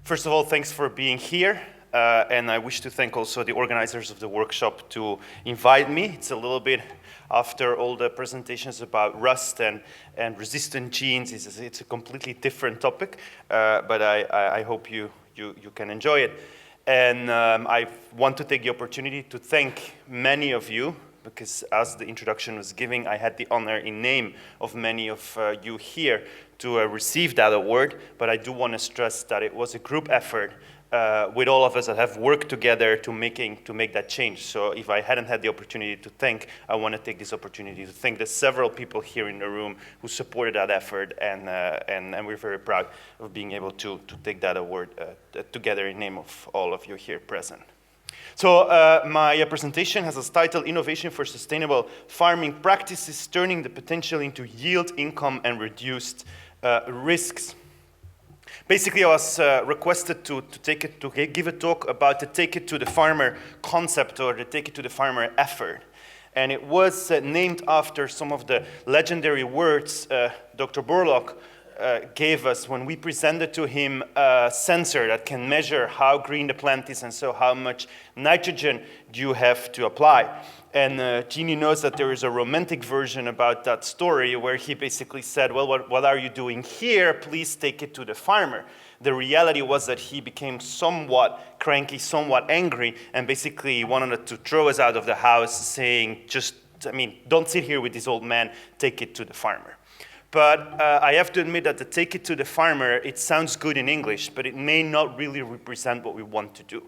First of all, thanks for being here. And I wish to thank also the organizers of the workshop to invite me. It's a little bit after all the presentations about rust and resistant genes. It's a completely different topic, but I hope you can enjoy it. And I want to take the opportunity to thank many of you, because as the introduction was giving, I had the honor in name of many of you here to receive that award, but I do want to stress that it was a group effort with all of us that have worked together to make that change. So if I hadn't had the opportunity to thank, I want to take this opportunity to thank the several people here in the room who supported that effort, and we're very proud of being able to take that award together in name of all of you here present. So my presentation has a title, Innovation for Sustainable Farming Practices, Turning the Potential into Yield, Income, and Reduced Risks. Basically, I was requested to give a talk about the take it to the farmer concept, or the take it to the farmer effort. And it was named after some of the legendary words Dr. Borlaug gave us when we presented to him a sensor that can measure how green the plant is and so how much nitrogen you have to apply. And Jeannie knows that there is a romantic version about that story where he basically said, well, what are you doing here? Please take it to the farmer. The reality was that he became somewhat cranky, somewhat angry, and basically wanted to throw us out of the house, saying, don't sit here with this old man, take it to the farmer. But I have to admit that the take it to the farmer, it sounds good in English, but it may not really represent what we want to do.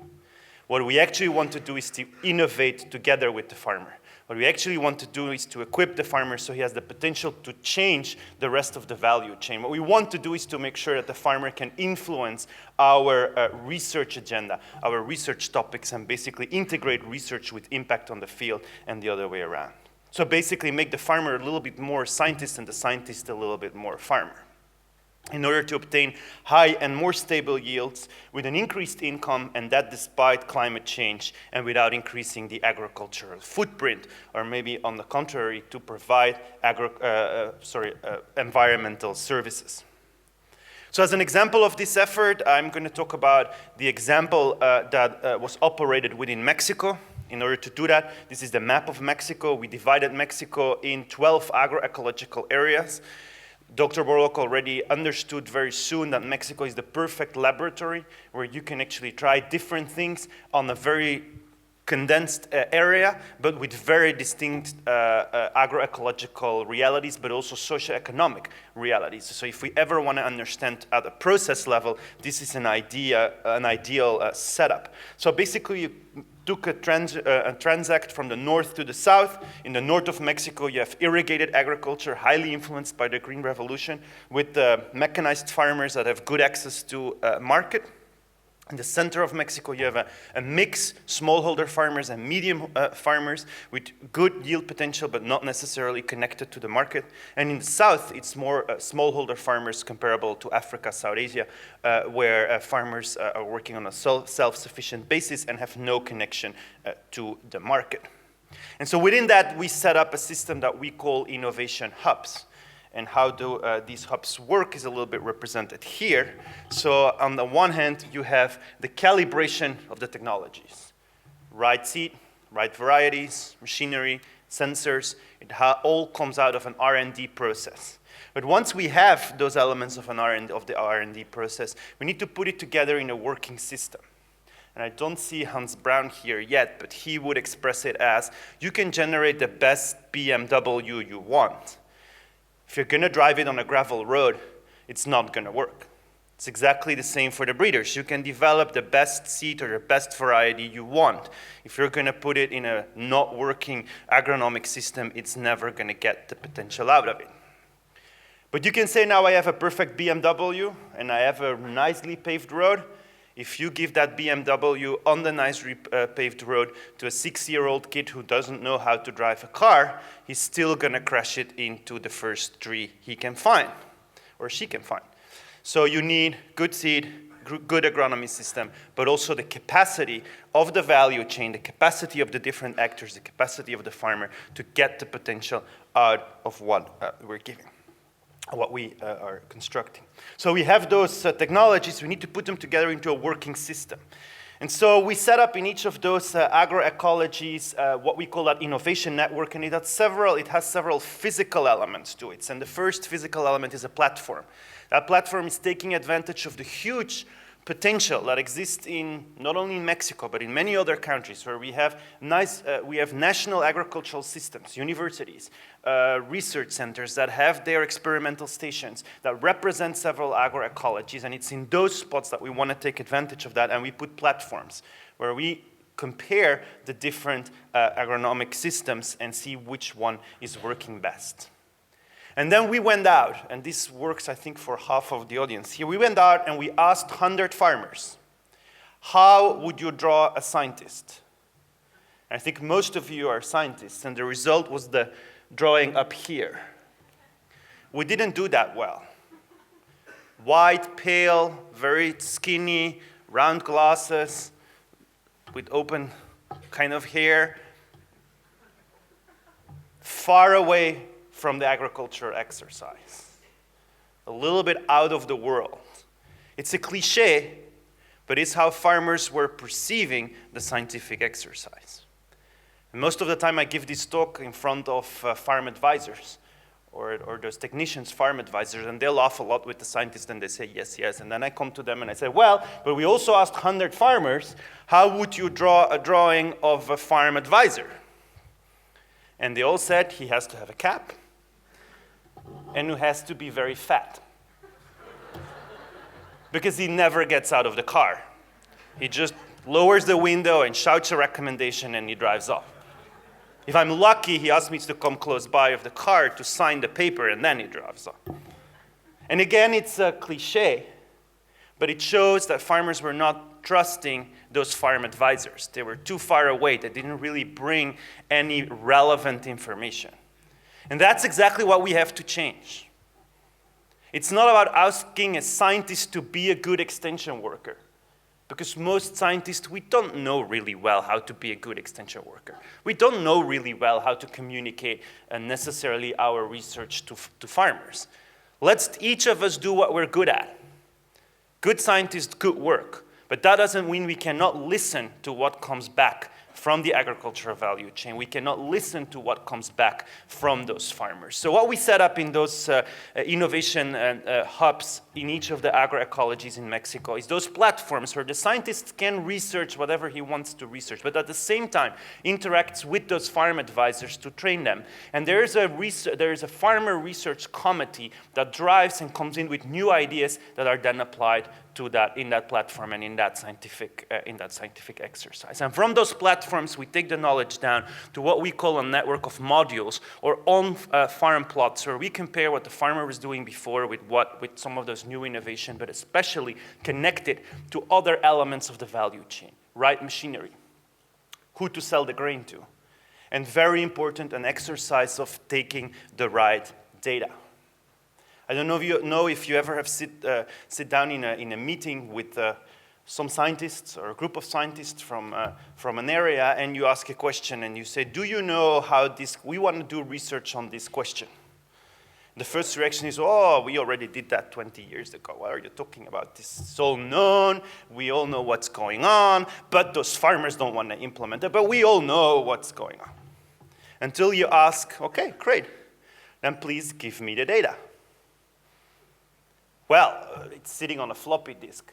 What we actually want to do is to innovate together with the farmer. What we actually want to do is to equip the farmer so he has the potential to change the rest of the value chain. What we want to do is to make sure that the farmer can influence our research agenda, our research topics, and basically integrate research with impact on the field and the other way around. So basically make the farmer a little bit more scientist and the scientist a little bit more farmer, in order to obtain high and more stable yields with an increased income, and that despite climate change and without increasing the agricultural footprint, or maybe on the contrary, to provide environmental services. So as an example of this effort, I'm going to talk about the example that was operated within Mexico. In order to do that, this is the map of Mexico. We divided Mexico in 12 agroecological areas. Dr. Borlaug already understood very soon that Mexico is the perfect laboratory where you can actually try different things on a very condensed area, but with very distinct agroecological realities, but also socioeconomic realities. So if we ever want to understand at a process level, this is an ideal setup. So basically, you took a transact from the north to the south. In the north of Mexico, you have irrigated agriculture, highly influenced by the Green Revolution, with mechanized farmers that have good access to market. In the center of Mexico, you have a mix, smallholder farmers and medium farmers with good yield potential, but not necessarily connected to the market. And in the south, it's more smallholder farmers comparable to Africa, South Asia, where farmers are working on a self-sufficient basis and have no connection to the market. And so within that, we set up a system that we call innovation hubs. And how do these hubs work is a little bit represented here. So on the one hand, you have the calibration of the technologies. Right seed, right varieties, machinery, sensors, it all comes out of an R&D process. But once we have those elements of the R&D process, we need to put it together in a working system. And I don't see Hans Braun here yet, but he would express it as, you can generate the best BMW you want. If you're going to drive it on a gravel road, it's not going to work. It's exactly the same for the breeders. You can develop the best seed or the best variety you want. If you're going to put it in a not working agronomic system, it's never going to get the potential out of it. But you can say, now I have a perfect BMW and I have a nicely paved road. If you give that BMW on the nicely paved road to a 6-year-old kid who doesn't know how to drive a car, he's still going to crash it into the first tree he can find, or she can find. So you need good seed, good agronomy system, but also the capacity of the value chain, the capacity of the different actors, the capacity of the farmer to get the potential out of what we're giving. what we are constructing. So we have those technologies, we need to put them together into a working system. And so we set up in each of those agroecologies what we call that innovation network, and it has several physical elements to it. And the first physical element is a platform. That platform is taking advantage of the huge potential that exists in not only in Mexico but in many other countries where we have national agricultural systems, universities, research centers that have their experimental stations that represent several agroecologies, and it's in those spots that we want to take advantage of that, and we put platforms where we compare the different agronomic systems and see which one is working best. And then we went out, and this works, I think, for half of the audience here. We went out and we asked 100 farmers, how would you draw a scientist? And I think most of you are scientists, and the result was the drawing up here. We didn't do that well. White, pale, very skinny, round glasses, with open kind of hair, far away from the agriculture exercise, a little bit out of the world. It's a cliche, but it's how farmers were perceiving the scientific exercise. And most of the time I give this talk in front of farm advisors or those technicians, farm advisors, and they laugh a lot with the scientists and they say, yes, yes. And then I come to them and I say, well, but we also asked 100 farmers, how would you draw a drawing of a farm advisor? And they all said he has to have a cap, and who has to be very fat. Because he never gets out of the car. He just lowers the window and shouts a recommendation and he drives off. If I'm lucky, he asks me to come close by of the car to sign the paper and then he drives off. And again, it's a cliche, but it shows that farmers were not trusting those farm advisors. They were too far away. They didn't really bring any relevant information. And that's exactly what we have to change. It's not about asking a scientist to be a good extension worker, because most scientists, we don't know really well how to be a good extension worker. We don't know really well how to communicate necessarily our research to farmers. Let's each of us do what we're good at. Good scientists, good work. But that doesn't mean we cannot listen to what comes back from the agricultural value chain. We cannot listen to what comes back from those farmers. So what we set up in those innovation hubs in each of the agroecologies in Mexico is those platforms where the scientist can research whatever he wants to research, but at the same time interacts with those farm advisors to train them. And there is a farmer research committee that drives and comes in with new ideas that are then applied to that in that platform and in that scientific exercise. And from those platforms, we take the knowledge down to what we call a network of modules or on-farm plots, where we compare what the farmer was doing before with some of those new innovation, but especially connected to other elements of the value chain, right machinery, who to sell the grain to, and very important, an exercise of taking the right data. I don't know if you ever have sit down in a meeting with some scientists or a group of scientists from an area, and you ask a question and you say, do you know how we want to do research on this question? The first reaction is, oh, we already did that 20 years ago. What are you talking about? This is all known. We all know what's going on, but those farmers don't want to implement it, but we all know what's going on. Until you ask, okay, great, then please give me the data. Well, it's sitting on a floppy disk.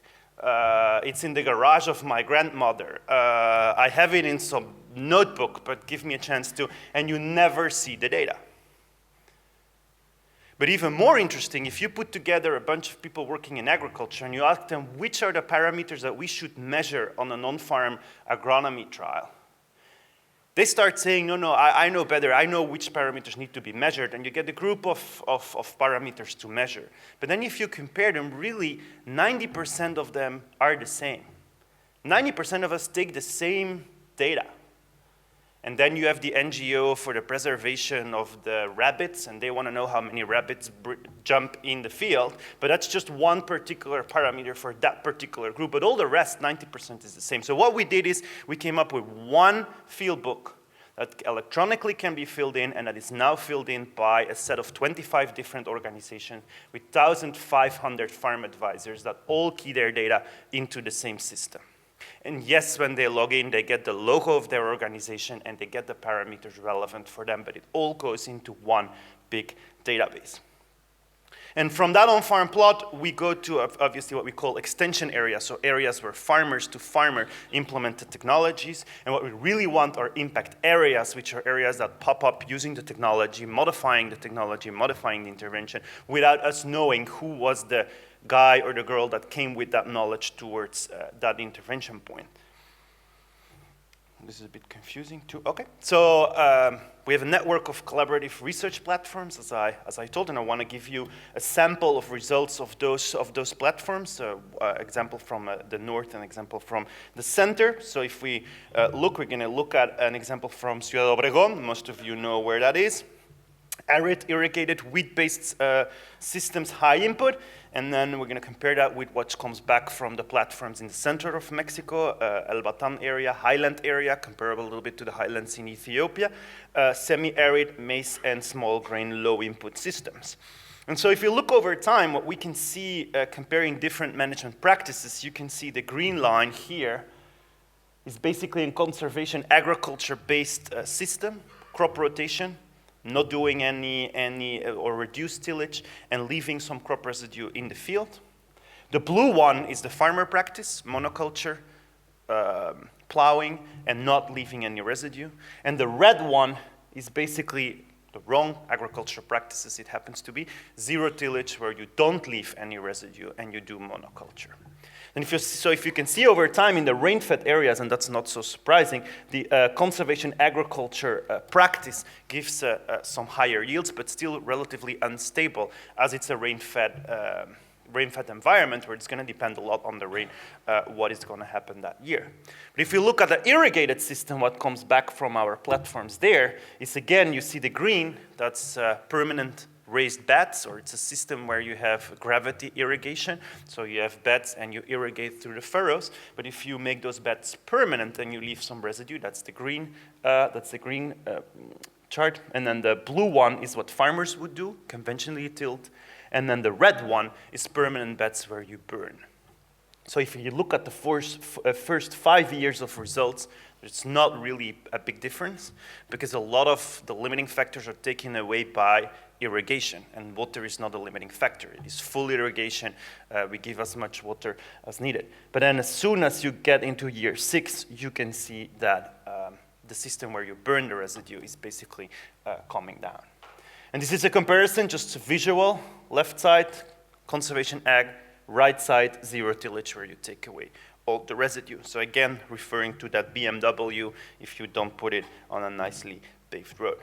It's in the garage of my grandmother. I have it in some notebook, but give me a chance to, and you never see the data. But even more interesting, if you put together a bunch of people working in agriculture and you ask them which are the parameters that we should measure on a non-farm agronomy trial, they start saying, no, I know better. I know which parameters need to be measured, and you get a group of parameters to measure. But then if you compare them, really, 90% of them are the same. 90% of us take the same data. And then you have the NGO for the preservation of the rabbits, and they want to know how many rabbits jump in the field. But that's just one particular parameter for that particular group. But all the rest, 90% is the same. So what we did is we came up with one field book that electronically can be filled in, and that is now filled in by a set of 25 different organizations with 1,500 farm advisors that all key their data into the same system. And yes, when they log in, they get the logo of their organization and they get the parameters relevant for them, but it all goes into one big database. And from that on-farm plot, we go to obviously what we call extension areas, so areas where farmers to farmer implement the technologies. And what we really want are impact areas, which are areas that pop up using the technology, modifying the intervention, without us knowing who was the guy or the girl that came with that knowledge towards that intervention point. This is a bit confusing too. Okay, so we have a network of collaborative research platforms, as I told, and I want to give you a sample of results of those platforms. Example from the north and example from the center. So if we look, we're going to look at an example from Ciudad Obregón. Most of you know where that is. Arid, irrigated, wheat-based systems, high input, and then we're going to compare that with what comes back from the platforms in the center of Mexico, El Batan area, highland area, comparable a little bit to the highlands in Ethiopia, semi-arid, maize, and small grain, low input systems. And so if you look over time, what we can see comparing different management practices, you can see the green line here is basically a conservation agriculture-based system, crop rotation, not doing any or reduced tillage, and leaving some crop residue in the field. The blue one is the farmer practice, monoculture, plowing, and not leaving any residue. And the red one is basically the wrong agriculture practices, it happens to be, zero tillage, where you don't leave any residue and you do monoculture. And if you can see over time in the rain-fed areas, and that's not so surprising, the conservation agriculture practice gives some higher yields, but still relatively unstable, as it's a rain-fed environment where it's going to depend a lot on the rain, what is going to happen that year. But if you look at the irrigated system, what comes back from our platforms there is, again, you see the green, that's permanent raised beds, or it's a system where you have gravity irrigation. So you have beds and you irrigate through the furrows. But if you make those beds permanent and you leave some residue, that's the green chart. And then the blue one is what farmers would do, conventionally tilled. And then the red one is permanent beds where you burn. So if you look at the first 5 years of results, it's not really a big difference, because a lot of the limiting factors are taken away by irrigation, and water is not a limiting factor. It is full irrigation. We give as much water as needed. But then as soon as you get into year 6, you can see that the system where you burn the residue is basically coming down. And this is a comparison, just visual. Left side, conservation ag. Right side, zero tillage, where you take away all the residue. So again, referring to that BMW if you don't put it on a nicely paved road.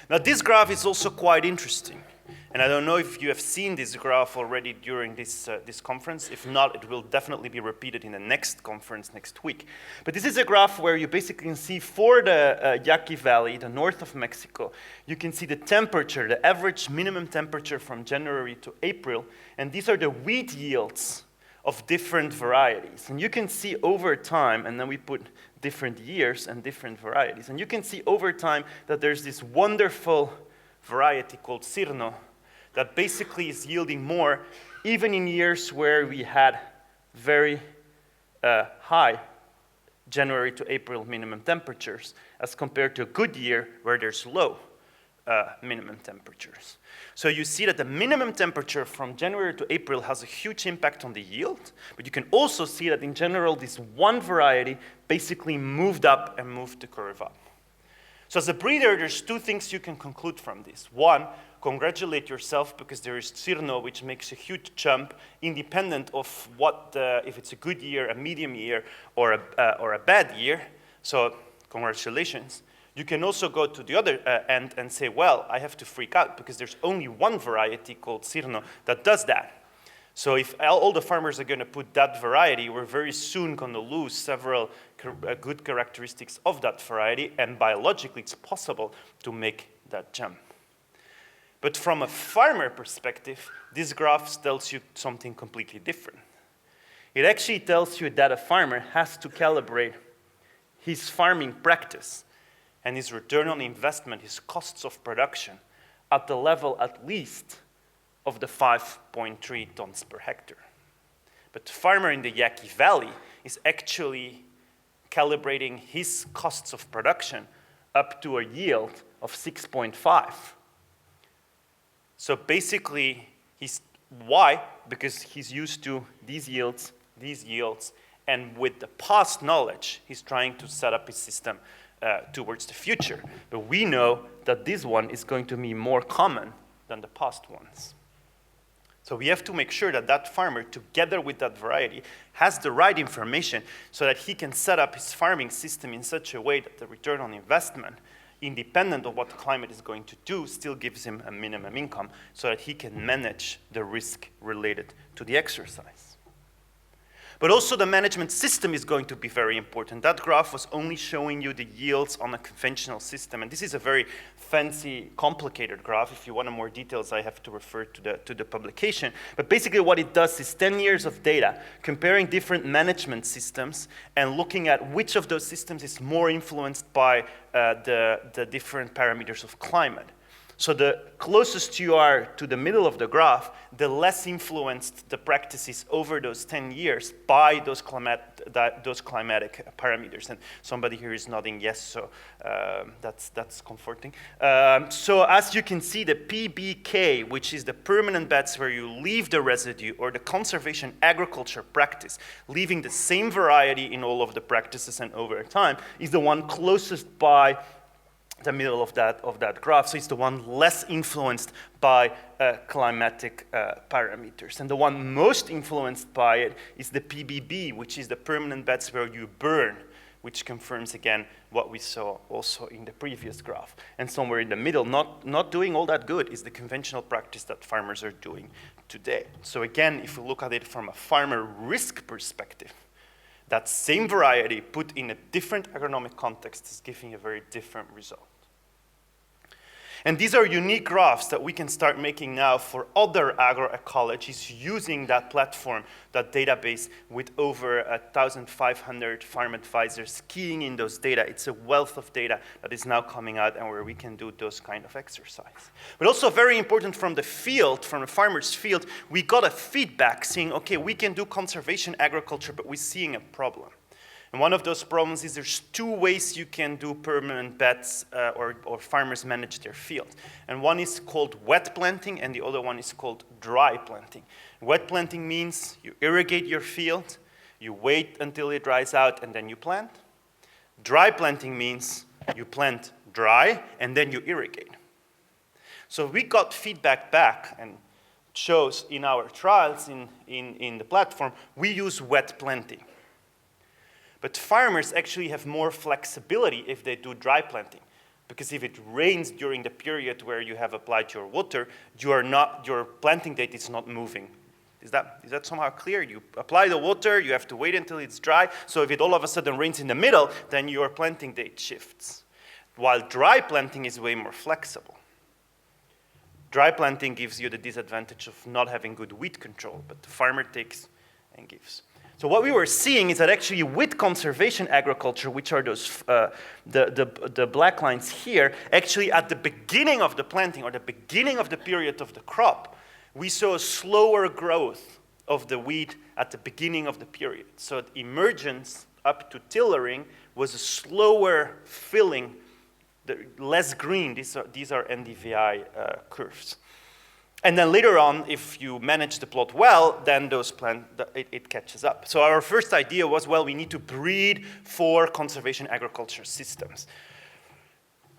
Now this graph is also quite interesting. And I don't know if you have seen this graph already during this conference. If not, it will definitely be repeated in the next conference next week. But this is a graph where you basically can see for the Yaqui Valley, the north of Mexico, you can see the temperature, the average minimum temperature from January to April. And these are the wheat yields of different varieties. And you can see over time, and then we put different years and different varieties. And you can see over time that there's this wonderful variety called Sirno that basically is yielding more even in years where we had very high January to April minimum temperatures as compared to a good year where there's low minimum temperatures. So you see that the minimum temperature from January to April has a huge impact on the yield, but you can also see that in general this one variety basically moved up and moved the curve up. So as a breeder, there's two things you can conclude from this. One, congratulate yourself because there is Sirno, which makes a huge jump independent of what, if it's a good year, a medium year, or a bad year. So congratulations. You can also go to the other end and say, well, I have to freak out because there's only one variety called Sirno that does that. So if all the farmers are going to put that variety, we're very soon going to lose several good characteristics of that variety, and biologically it's possible to make that jump. But from a farmer perspective, this graph tells you something completely different. It actually tells you that a farmer has to calibrate his farming practice and his return on investment, his costs of production, at the level at least of the 5.3 tons per hectare. But the farmer in the Yaqui Valley is actually calibrating his costs of production up to a yield of 6.5. So basically, why? Because he's used to these yields, and with the past knowledge, he's trying to set up his system towards the future. But we know that this one is going to be more common than the past ones. So we have to make sure that that farmer, together with that variety, has the right information so that he can set up his farming system in such a way that the return on investment, independent of what the climate is going to do, still gives him a minimum income so that he can manage the risk related to the exercise. But also the management system is going to be very important. That graph was only showing you the yields on a conventional system. And this is a very fancy, complicated graph. If you want more details, I have to refer to the publication. But basically what it does is 10 years of data, comparing different management systems and looking at which of those systems is more influenced by the different parameters of climate. So the closest you are to the middle of the graph, the less influenced the practices over those 10 years by those climatic parameters. And somebody here is nodding yes, so that's comforting. So as you can see, the PBK, which is the permanent beds where you leave the residue, or the conservation agriculture practice, leaving the same variety in all of the practices and over time, is the one closest by the middle of that graph. So it's the one less influenced by climatic parameters. And the one most influenced by it is the PBB, which is the permanent beds where you burn, which confirms again what we saw also in the previous graph. And somewhere in the middle, not doing all that good, is the conventional practice that farmers are doing today. So again, if we look at it from a farmer risk perspective, that same variety put in a different agronomic context is giving a very different result. And these are unique graphs that we can start making now for other agroecologies using that platform, that database with over 1,500 farm advisors keying in those data. It's a wealth of data that is now coming out and where we can do those kind of exercise. But also very important from the field, from the farmer's field, we got a feedback saying, okay, we can do conservation agriculture, but we're seeing a problem. And one of those problems is there's two ways you can do permanent beds or farmers manage their field. And one is called wet planting and the other one is called dry planting. Wet planting means you irrigate your field, you wait until it dries out and then you plant. Dry planting means you plant dry and then you irrigate. So we got feedback back and it shows in our trials in the platform, we use wet planting. But farmers actually have more flexibility if they do dry planting. Because if it rains during the period where you have applied your water, your planting date is not moving. Is that somehow clear? You apply the water, you have to wait until it's dry. So if it all of a sudden rains in the middle, then your planting date shifts. While dry planting is way more flexible. Dry planting gives you the disadvantage of not having good weed control, but the farmer takes and gives. So what we were seeing is that actually with conservation agriculture, which are those the black lines here, actually at the beginning of the planting or the beginning of the period of the crop, we saw a slower growth of the weed at the beginning of the period. So the emergence up to tillering was a slower filling, less green. These are NDVI curves. And then later on, if you manage the plot well, then it catches up. So our first idea was, well, we need to breed for conservation agriculture systems.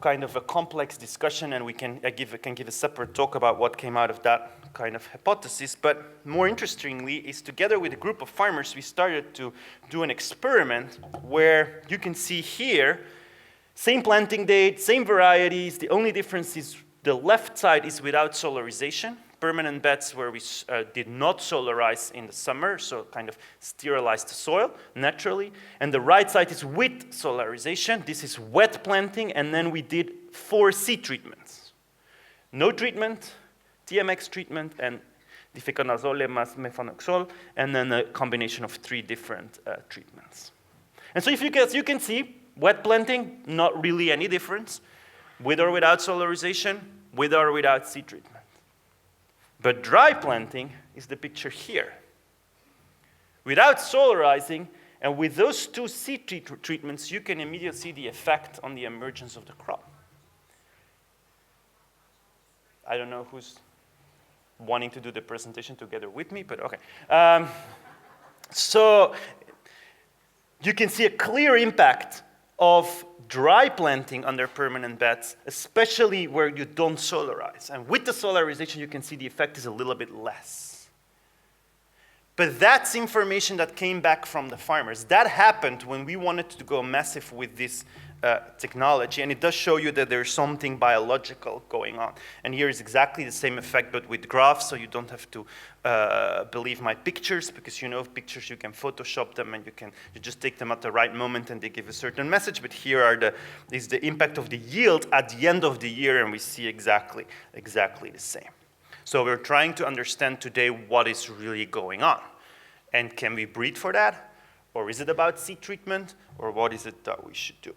Kind of a complex discussion, and we can give a separate talk about what came out of that kind of hypothesis. But more interestingly is together with a group of farmers, we started to do an experiment where you can see here, same planting date, same varieties. The only difference is the left side is without solarization, permanent beds where we did not solarize in the summer, so kind of sterilized the soil naturally. And the right side is with solarization. This is wet planting, and then we did 4 seed treatments. No treatment, TMX treatment, and difeconazole plus mefanoxol, and then a combination of 3 different treatments. And so if you can see, Wet planting, not really any difference. With or without solarization, with or without seed treatment. But dry planting is the picture here. Without solarizing, and with those two seed treatments, you can immediately see the effect on the emergence of the crop. I don't know who's wanting to do the presentation together with me, but okay. So you can see a clear impact of dry planting under permanent beds, especially where you don't solarize. And with the solarization, you can see the effect is a little bit less. But that's information that came back from the farmers. That happened when we wanted to go massive with this technology, and it does show you that there's something biological going on. And here is exactly the same effect, but with graphs, so you don't have to believe my pictures, because you know pictures, you can Photoshop them, and you just take them at the right moment, and they give a certain message. But here is the impact of the yield at the end of the year, and we see exactly the same. So we're trying to understand today what is really going on. And can we breed for that? Or is it about seed treatment? Or what is it that we should do?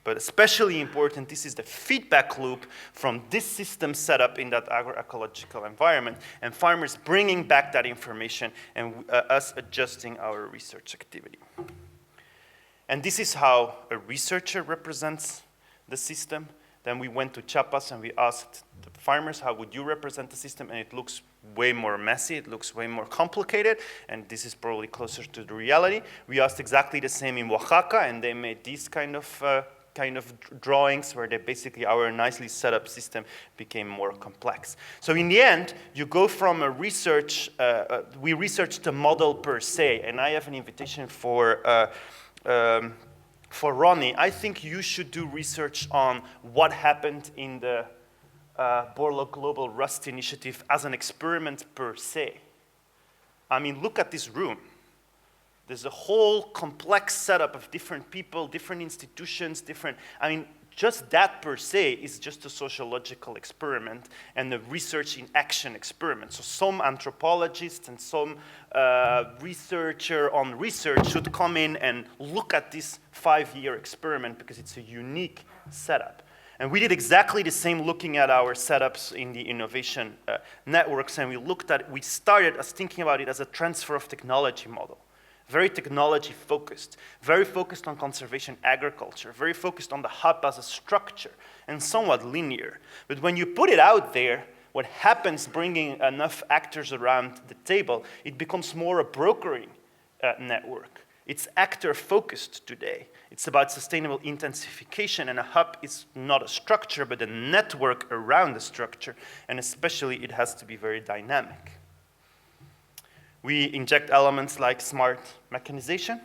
But especially important, this is the feedback loop from this system set up in that agroecological environment, and farmers bringing back that information and us adjusting our research activity. And this is how a researcher represents the system. Then we went to Chiapas and we asked the farmers, how would you represent the system? And it looks way more messy, it looks way more complicated, and this is probably closer to the reality. We asked exactly the same in Oaxaca, and they made these kind of drawings where they basically, our nicely set up system became more complex. So in the end, you go from a research, we researched the model per se, and I have an invitation for Ronnie. I think you should do research on what happened in the Borlaug Global Rust Initiative as an experiment per se. I mean, look at this room. There's a whole complex setup of different people, different institutions, just that per se is just a sociological experiment and a research in action experiment. So some anthropologists and some researcher on research should come in and look at this 5-year experiment because it's a unique setup. And we did exactly the same looking at our setups in the innovation networks, and we started as thinking about it as a transfer of technology model. Very technology focused, very focused on conservation agriculture, very focused on the hub as a structure, and somewhat linear. But when you put it out there, what happens bringing enough actors around the table, it becomes more a brokering network. It's actor-focused today. It's about sustainable intensification, and a hub is not a structure, but a network around the structure, and especially it has to be very dynamic. We inject elements like smart mechanization.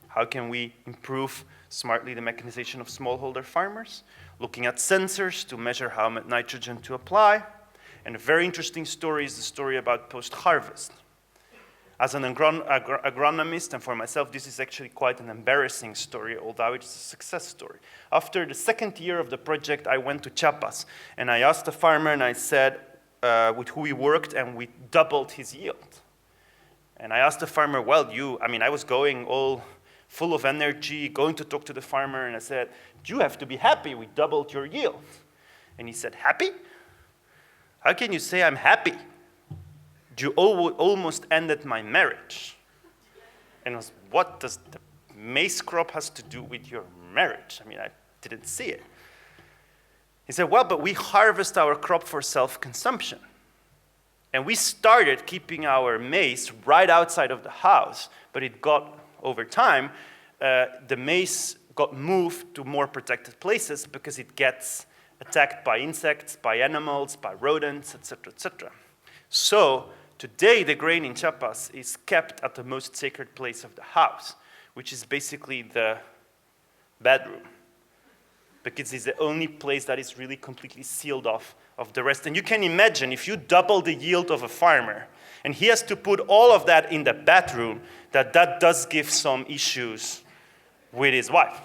How can we improve smartly the mechanization of smallholder farmers? Looking at sensors to measure how much nitrogen to apply. And a very interesting story is the story about post-harvest. As an agronomist, and for myself, this is actually quite an embarrassing story, although it's a success story. After the second year of the project, I went to Chiapas, and I asked the farmer, and I said, with who we worked, and we doubled his yield. And I asked the farmer, well, I was going all full of energy, going to talk to the farmer, and I said, you have to be happy, we doubled your yield. And he said, happy? How can you say I'm happy? You almost ended my marriage. And I was, what does the maize crop has to do with your marriage? I didn't see it. He said, well, but we harvest our crop for self-consumption. And we started keeping our maize right outside of the house, but it got, over time, the maize got moved to more protected places because it gets attacked by insects, by animals, by rodents, etc., etc. So today, the grain in Chiapas is kept at the most sacred place of the house, which is basically the bedroom, because it's the only place that is really completely sealed off of the rest. And you can imagine if you double the yield of a farmer, and he has to put all of that in the bedroom, that does give some issues with his wife.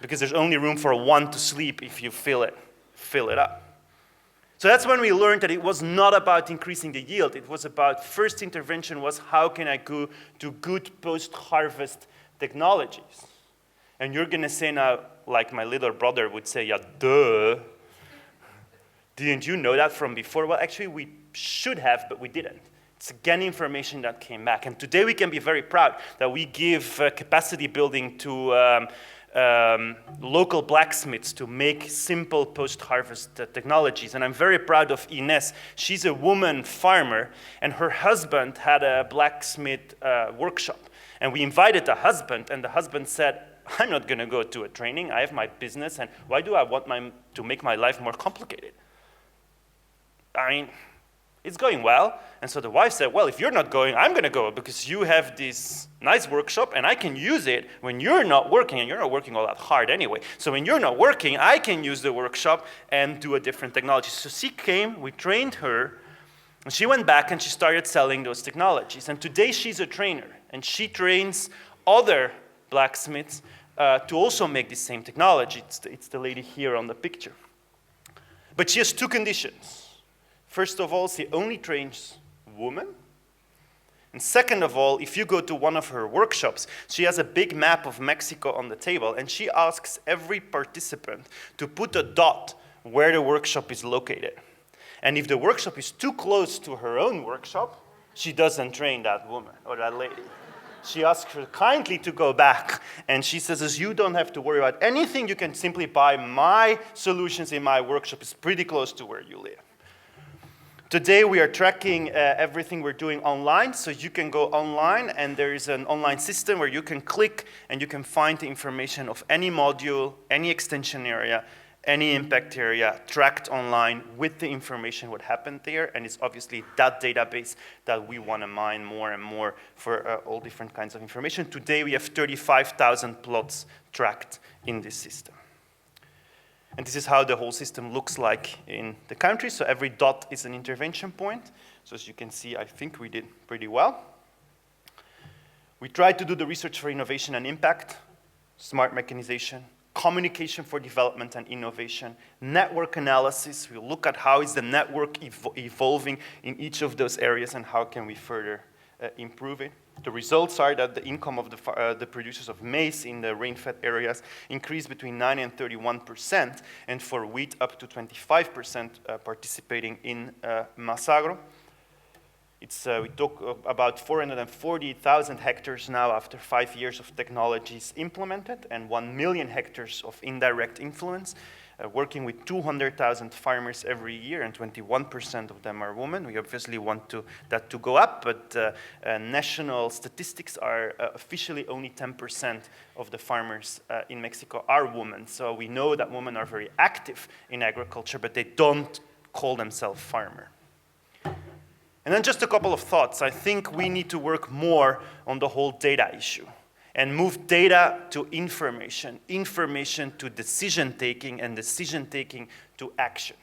Because there's only room for one to sleep if you fill it up. So that's when we learned that it was not about increasing the yield. It was about, first intervention was how can I go to good post-harvest technologies? And you're going to say now, like my little brother would say, yeah, duh. Didn't you know that from before? Well, actually, we should have, but we didn't. It's again information that came back. And today we can be very proud that we give capacity building to local blacksmiths to make simple post-harvest technologies. And I'm very proud of Ines. She's a woman farmer, and her husband had a blacksmith workshop. And we invited the husband, and the husband said, I'm not going to go to a training. I have my business, and why do I want to make my life more complicated? I mean, it's going well. And so the wife said, well, if you're not going, I'm going to go because you have this nice workshop and I can use it when you're not working, and you're not working all that hard anyway. So when you're not working, I can use the workshop and do a different technology. So she came, we trained her, and she went back and she started selling those technologies. And today she's a trainer, and she trains other blacksmiths to also make the same technology. It's the lady here on the picture. But she has two conditions. First of all, she only trains women. And second of all, if you go to one of her workshops, she has a big map of Mexico on the table, and she asks every participant to put a dot where the workshop is located. And if the workshop is too close to her own workshop, she doesn't train that woman or that lady. She asks her kindly to go back, and she says, you don't have to worry about anything. You can simply buy my solutions in my workshop. It's pretty close to where you live. Today we are tracking everything we're doing online, so you can go online and there is an online system where you can click and you can find the information of any module, any extension area, any impact area tracked online with the information what happened there, and it's obviously that database that we want to mine more and more for all different kinds of information. Today we have 35,000 plots tracked in this system. And this is how the whole system looks like in the country. So every dot is an intervention point. So as you can see, I think we did pretty well. We tried to do the research for innovation and impact, smart mechanization, communication for development and innovation, network analysis. We look at how is the network evolving in each of those areas and how can we further improve it. The results are that the income of the producers of maize in the rain-fed areas increased between 9 and 31%, and for wheat up to 25% participating in Masagro. We talk about 440,000 hectares now after 5 years of technologies implemented, and 1 million hectares of indirect influence. Working with 200,000 farmers every year, and 21% of them are women. We obviously want that to go up, but national statistics are officially only 10% of the farmers in Mexico are women. So we know that women are very active in agriculture, but they don't call themselves farmer. And then just a couple of thoughts. I think we need to work more on the whole data issue and move data to information, information to decision-taking, and decision-taking to action.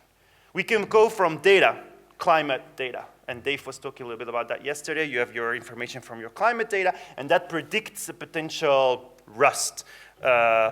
We can go from data, climate data, and Dave was talking a little bit about that yesterday. You have your information from your climate data, and that predicts a potential rust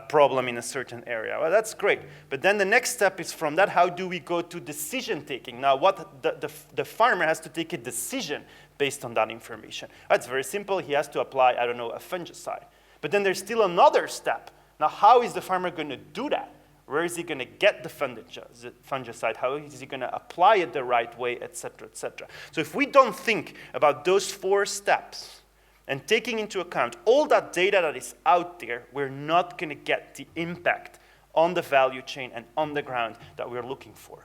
problem in a certain area. Well, that's great. But then the next step is from that, how do we go to decision-taking? Now, what the farmer has to take a decision based on that information. That's very simple. He has to apply, I don't know, a fungicide. But then there's still another step. Now, how is the farmer going to do that? Where is he going to get the fungicide? How is he going to apply it the right way, et cetera, et cetera? So if we don't think about those 4 steps and taking into account all that data that is out there, we're not going to get the impact on the value chain and on the ground that we're looking for.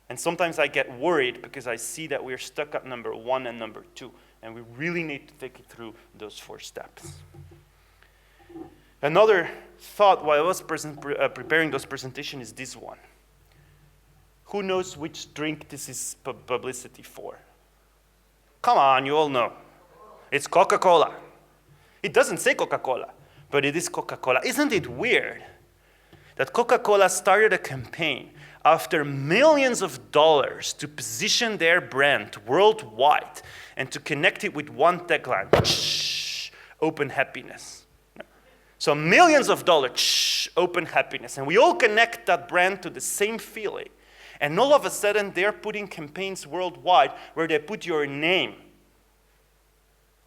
And sometimes I get worried because I see that we're stuck at number 1 and number 2, and we really need to take it through those 4 steps. Another thought while I was preparing those presentations is this one. Who knows which drink this is publicity for? Come on, you all know. It's Coca-Cola. It doesn't say Coca-Cola, but it is Coca-Cola. Isn't it weird that Coca-Cola started a campaign after millions of dollars to position their brand worldwide and to connect it with one tagline, open happiness. So millions of dollars, open happiness. And we all connect that brand to the same feeling. And all of a sudden, they're putting campaigns worldwide where they put your name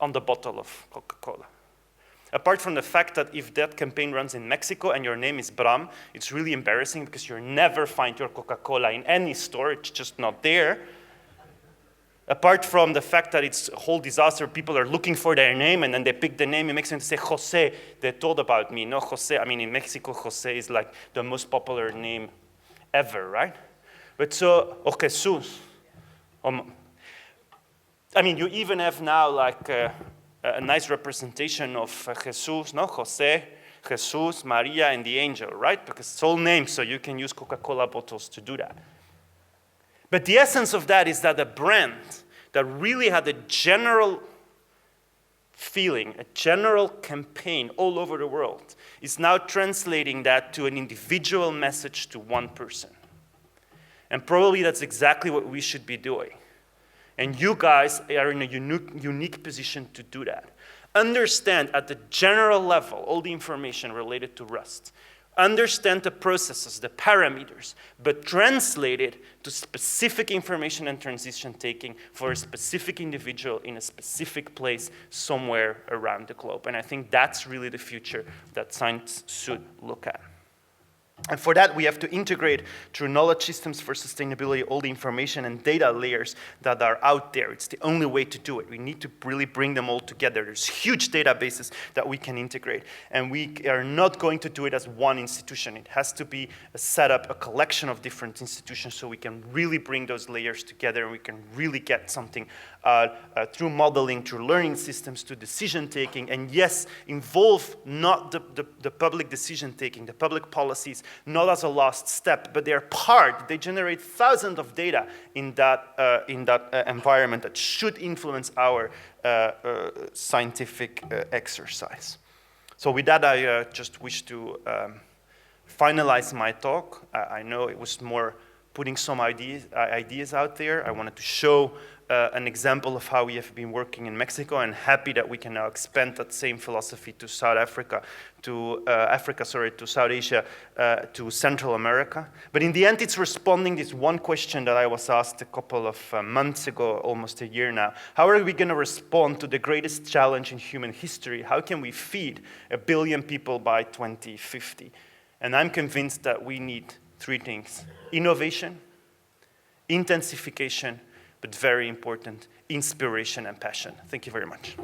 on the bottle of Coca-Cola. Apart from the fact that if that campaign runs in Mexico and your name is Bram, it's really embarrassing because you'll never find your Coca-Cola in any store, it's just not there. Apart from the fact that it's a whole disaster, people are looking for their name and then they pick the name in Mexico and say, Jose, they told about me. No, Jose, I mean, in Mexico, Jose is like the most popular name ever, right? But so, or Jesus. I mean, you even have now like a nice representation of Jesus, no? Jose, Jesus, Maria, and the angel, right? Because it's all names, so you can use Coca-Cola bottles to do that. But the essence of that is that a brand that really had a general feeling, a general campaign all over the world, is now translating that to an individual message to one person. And probably that's exactly what we should be doing. And you guys are in a unique position to do that. Understand at the general level all the information related to Rust. Understand the processes, the parameters, but translate it to specific information and transition taking for a specific individual in a specific place somewhere around the globe. And I think that's really the future that science should look at. And for that, we have to integrate through knowledge systems for sustainability all the information and data layers that are out there. It's the only way to do it. We need to really bring them all together. There's huge databases that we can integrate. And we are not going to do it as one institution. It has to be a setup, a collection of different institutions so we can really bring those layers together and we can really get something through modeling, through learning systems, to decision taking. And yes, involve not the public decision taking, the public policies, not as a last step, but they're part. They generate thousands of data in that environment that should influence our scientific exercise. So with that, I just wish to finalize my talk. I know it was more putting some ideas out there. I wanted to show an example of how we have been working in Mexico, and happy that we can now expand that same philosophy to South Africa, to South Asia, to Central America. But in the end, it's responding this one question that I was asked a couple of months ago, almost a year now. How are we going to respond to the greatest challenge in human history? How can we feed 1 billion people by 2050? And I'm convinced that we need 3 things: innovation, intensification, but very important, inspiration and passion. Thank you very much.